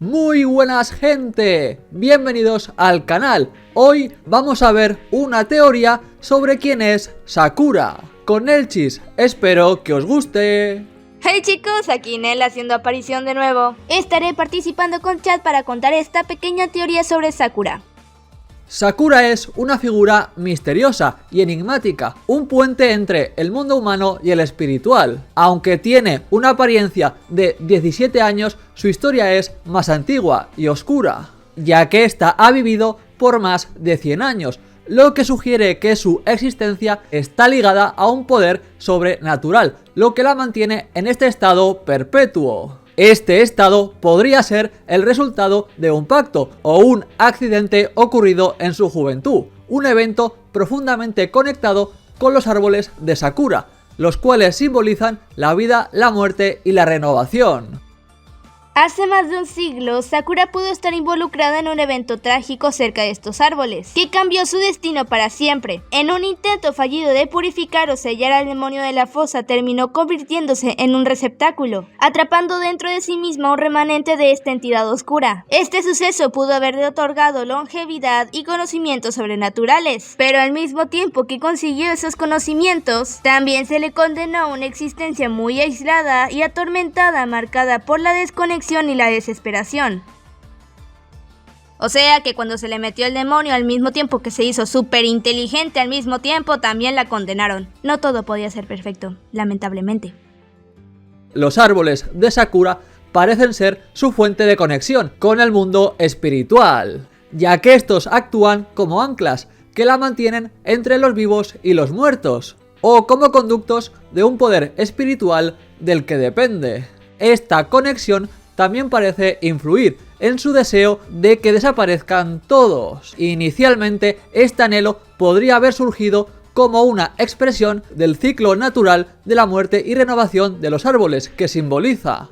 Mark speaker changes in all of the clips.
Speaker 1: Muy buenas gente, bienvenidos al canal. Hoy vamos a ver una teoría sobre quién es Sakura. Con Elchis, espero que os guste.
Speaker 2: Hey chicos, aquí Nel haciendo aparición de nuevo. Estaré participando con chat para contar esta pequeña teoría sobre Sakura.
Speaker 1: Sakura es una figura misteriosa y enigmática, un puente entre el mundo humano y el espiritual. Aunque tiene una apariencia de 17 años, su historia es más antigua y oscura, ya que ésta ha vivido por más de 100 años, lo que sugiere que su existencia está ligada a un poder sobrenatural, lo que la mantiene en este estado perpetuo. Este estado podría ser el resultado de un pacto o un accidente ocurrido en su juventud, un evento profundamente conectado con los árboles de Sakura, los cuales simbolizan la vida, la muerte y la renovación.
Speaker 2: Hace más de un siglo, Sakura pudo estar involucrada en un evento trágico cerca de estos árboles, que cambió su destino para siempre. En un intento fallido de purificar o sellar al demonio de la fosa, terminó convirtiéndose en un receptáculo, atrapando dentro de sí misma un remanente de esta entidad oscura. Este suceso pudo haberle otorgado longevidad y conocimientos sobrenaturales, pero al mismo tiempo que consiguió esos conocimientos, también se le condenó a una existencia muy aislada y atormentada, marcada por la desconexión y la desesperación. O sea que cuando se le metió el demonio, al mismo tiempo que se hizo súper inteligente, al mismo tiempo también la condenaron. No todo podía ser perfecto, lamentablemente.
Speaker 1: Los árboles de Sakura parecen ser su fuente de conexión con el mundo espiritual, ya que estos actúan como anclas que la mantienen entre los vivos y los muertos, o como conductos de un poder espiritual del que depende. Esta conexión también parece influir en su deseo de que desaparezcan todos. Inicialmente, este anhelo podría haber surgido como una expresión del ciclo natural de la muerte y renovación de los árboles que simboliza.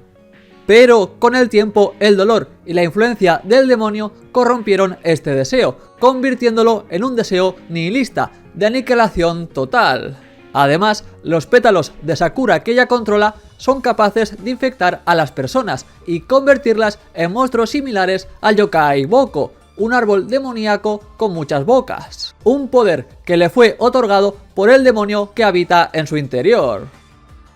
Speaker 1: Pero con el tiempo, el dolor y la influencia del demonio corrompieron este deseo, convirtiéndolo en un deseo nihilista, de aniquilación total. Además, los pétalos de Sakura que ella controla son capaces de infectar a las personas y convertirlas en monstruos similares al Yokai Boko, un árbol demoníaco con muchas bocas. Un poder que le fue otorgado por el demonio que habita en su interior.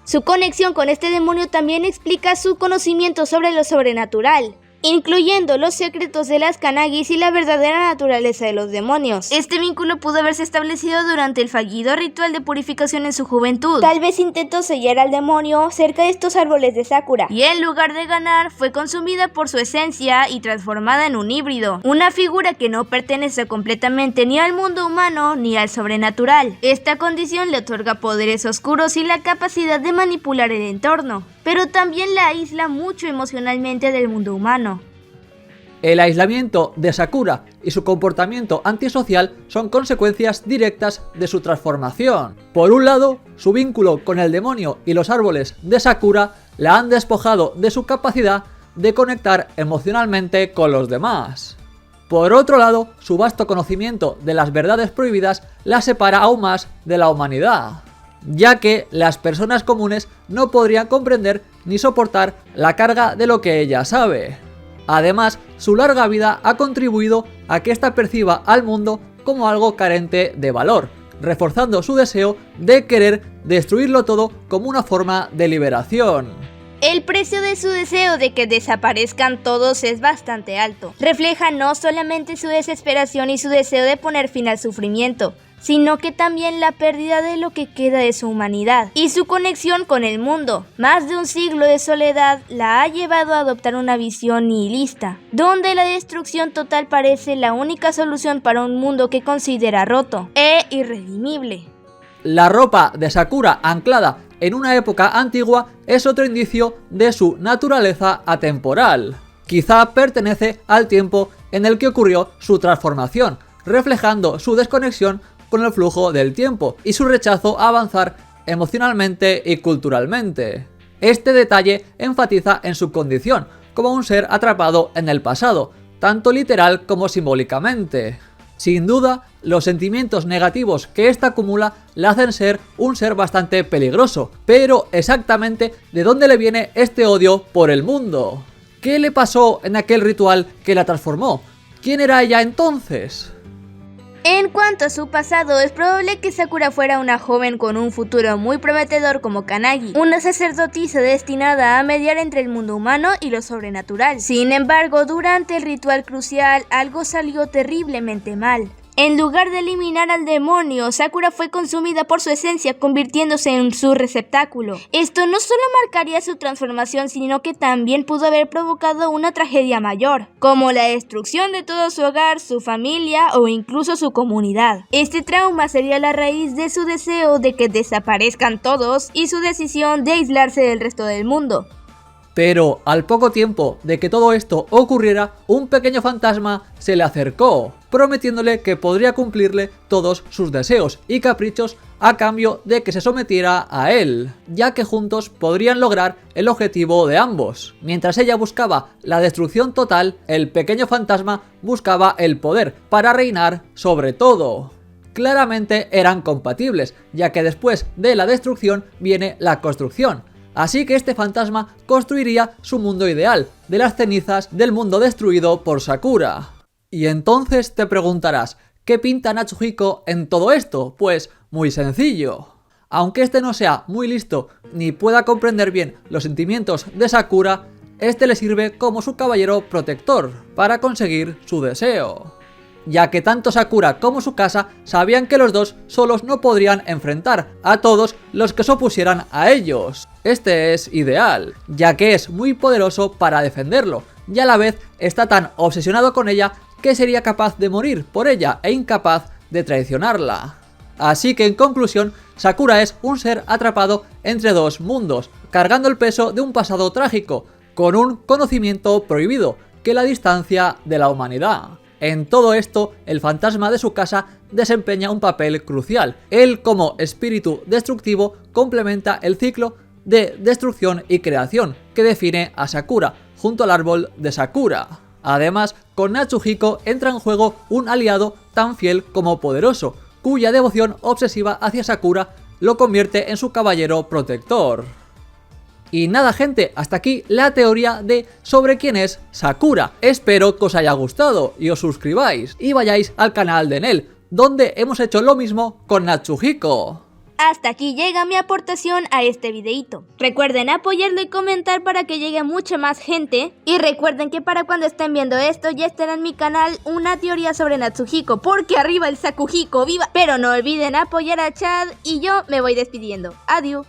Speaker 2: Su conexión con este demonio también explica su conocimiento sobre lo sobrenatural, incluyendo los secretos de las Kanagis y la verdadera naturaleza de los demonios. Este vínculo pudo haberse establecido durante el fallido ritual de purificación en su juventud. Tal vez intentó sellar al demonio cerca de estos árboles de Sakura, y en lugar de ganar, fue consumida por su esencia y transformada en un híbrido, una figura que no pertenece completamente ni al mundo humano ni al sobrenatural. Esta condición le otorga poderes oscuros y la capacidad de manipular el entorno, pero también la aísla mucho emocionalmente del mundo humano.
Speaker 1: El aislamiento de Sakura y su comportamiento antisocial son consecuencias directas de su transformación. Por un lado, su vínculo con el demonio y los árboles de Sakura la han despojado de su capacidad de conectar emocionalmente con los demás. Por otro lado, su vasto conocimiento de las verdades prohibidas la separa aún más de la humanidad, ya que las personas comunes no podrían comprender ni soportar la carga de lo que ella sabe. Además, su larga vida ha contribuido a que ésta perciba al mundo como algo carente de valor, reforzando su deseo de querer destruirlo todo como una forma de liberación.
Speaker 2: El precio de su deseo de que desaparezcan todos es bastante alto. Refleja no solamente su desesperación y su deseo de poner fin al sufrimiento, sino que también la pérdida de lo que queda de su humanidad y su conexión con el mundo. Más de un siglo de soledad la ha llevado a adoptar una visión nihilista, donde la destrucción total parece la única solución para un mundo que considera roto e irredimible.
Speaker 1: La ropa de Sakura anclada en una época antigua es otro indicio de su naturaleza atemporal. Quizá pertenece al tiempo en el que ocurrió su transformación, reflejando su desconexión con el flujo del tiempo y su rechazo a avanzar emocionalmente y culturalmente. Este detalle enfatiza en su condición como un ser atrapado en el pasado, tanto literal como simbólicamente. Sin duda, los sentimientos negativos que ésta acumula la hacen ser un ser bastante peligroso, pero exactamente ¿de dónde le viene este odio por el mundo? ¿Qué le pasó en aquel ritual que la transformó? ¿Quién era ella entonces?
Speaker 2: En cuanto a su pasado, es probable que Sakura fuera una joven con un futuro muy prometedor como Kannagi, una sacerdotisa destinada a mediar entre el mundo humano y lo sobrenatural. Sin embargo, durante el ritual crucial, algo salió terriblemente mal. En lugar de eliminar al demonio, Sakura fue consumida por su esencia, convirtiéndose en su receptáculo. Esto no solo marcaría su transformación, sino que también pudo haber provocado una tragedia mayor, como la destrucción de todo su hogar, su familia o incluso su comunidad. Este trauma sería la raíz de su deseo de que desaparezcan todos y su decisión de aislarse del resto del mundo.
Speaker 1: Pero al poco tiempo de que todo esto ocurriera, un pequeño fantasma se le acercó, prometiéndole que podría cumplirle todos sus deseos y caprichos a cambio de que se sometiera a él, ya que juntos podrían lograr el objetivo de ambos. Mientras ella buscaba la destrucción total, el pequeño fantasma buscaba el poder para reinar sobre todo. Claramente eran compatibles, ya que después de la destrucción viene la construcción. Así que este fantasma construiría su mundo ideal, de las cenizas del mundo destruido por Sakura. Y entonces te preguntarás, ¿qué pinta Natsuhiko en todo esto? Pues muy sencillo. Aunque este no sea muy listo ni pueda comprender bien los sentimientos de Sakura, este le sirve como su caballero protector para conseguir su deseo. Ya que tanto Sakura como su casa sabían que los dos solos no podrían enfrentar a todos los que se opusieran a ellos. Este es ideal, ya que es muy poderoso para defenderlo, y a la vez está tan obsesionado con ella que sería capaz de morir por ella e incapaz de traicionarla. Así que en conclusión, Sakura es un ser atrapado entre dos mundos, cargando el peso de un pasado trágico, con un conocimiento prohibido que la distancia de la humanidad. En todo esto, el fantasma de su casa desempeña un papel crucial. Él, como espíritu destructivo, complementa el ciclo de destrucción y creación que define a Sakura, junto al árbol de Sakura. Además, con Natsuhiko entra en juego un aliado tan fiel como poderoso, cuya devoción obsesiva hacia Sakura lo convierte en su caballero protector. Y nada gente, hasta aquí la teoría de sobre quién es Sakura. Espero que os haya gustado y os suscribáis y vayáis al canal de Nel, donde hemos hecho lo mismo con Natsuhiko.
Speaker 2: Hasta aquí llega mi aportación a este videito. Recuerden apoyarlo y comentar para que llegue mucha más gente. Y recuerden que para cuando estén viendo esto ya estará en mi canal una teoría sobre Natsuhiko, porque arriba el Sakuhiko, viva. Pero no olviden apoyar a Chad y yo me voy despidiendo. Adiós.